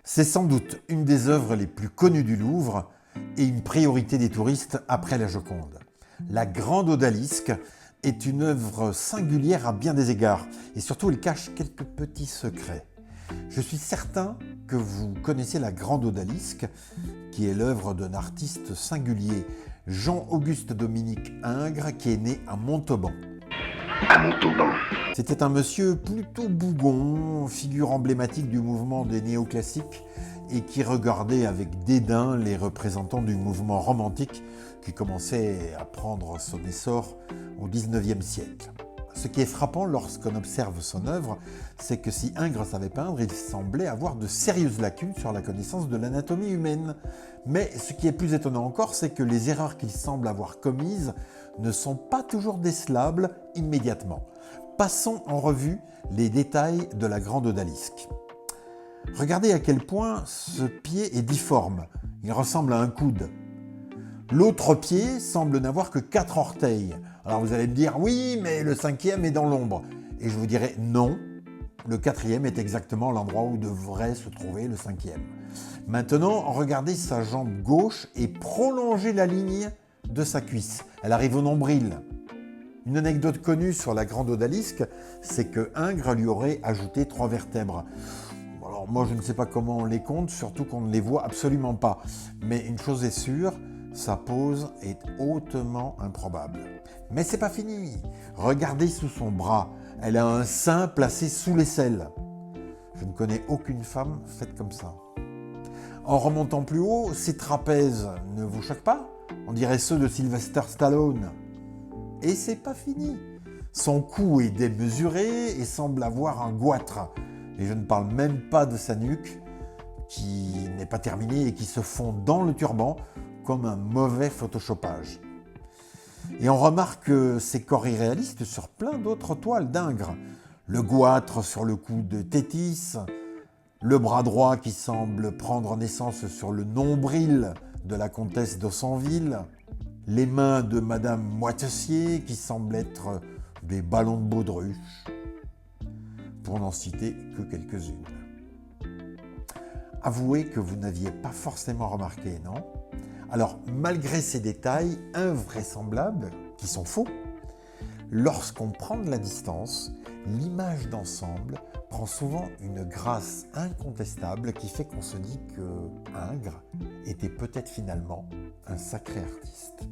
C'est sans doute une des œuvres les plus connues du Louvre et une priorité des touristes après la Joconde. La Grande Odalisque est une œuvre singulière à bien des égards et surtout elle cache quelques petits secrets. Je suis certain que vous connaissez la Grande Odalisque, qui est l'œuvre d'un artiste singulier, Jean-Auguste Dominique Ingres, qui est né à Montauban. C'était un monsieur plutôt bougon, figure emblématique du mouvement des néoclassiques et qui regardait avec dédain les représentants du mouvement romantique qui commençait à prendre son essor au XIXe siècle. Ce qui est frappant lorsqu'on observe son œuvre, c'est que si Ingres savait peindre, il semblait avoir de sérieuses lacunes sur la connaissance de l'anatomie humaine. Mais ce qui est plus étonnant encore, c'est que les erreurs qu'il semble avoir commises ne sont pas toujours décelables immédiatement. Passons en revue les détails de la Grande Odalisque. Regardez à quel point ce pied est difforme. Il ressemble à un coude. L'autre pied semble n'avoir que 4 orteils. Alors vous allez me dire, oui, mais le 5e est dans l'ombre. Et je vous dirai non, le 4e est exactement l'endroit où devrait se trouver le 5e. Maintenant, regardez sa jambe gauche et prolongez la ligne de sa cuisse. Elle arrive au nombril. Une anecdote connue sur la Grande Odalisque, c'est que Ingres lui aurait ajouté 3 vertèbres. Alors moi, je ne sais pas comment on les compte, surtout qu'on ne les voit absolument pas. Mais une chose est sûre, sa pose est hautement improbable. Mais c'est pas fini. Regardez sous son bras. Elle a un sein placé sous l'aisselle. Je ne connais aucune femme faite comme ça. En remontant plus haut, ses trapèzes ne vous choquent pas? On dirait ceux de Sylvester Stallone. Et c'est pas fini. Son cou est démesuré et semble avoir un goitre. Et je ne parle même pas de sa nuque, qui n'est pas terminée et qui se fond dans le turban comme un mauvais photoshopage. Et on remarque ces corps irréalistes sur plein d'autres toiles d'Ingres. Le goitre sur le cou de Thétis, le bras droit qui semble prendre naissance sur le nombril de la comtesse d'Haussonville, les mains de Madame Moitessier qui semblent être des ballons de baudruche, pour n'en citer que quelques-unes. Avouez que vous n'aviez pas forcément remarqué, non? Alors, malgré ces détails invraisemblables, qui sont faux, lorsqu'on prend de la distance, l'image d'ensemble prend souvent une grâce incontestable qui fait qu'on se dit que Ingres était peut-être finalement un sacré artiste.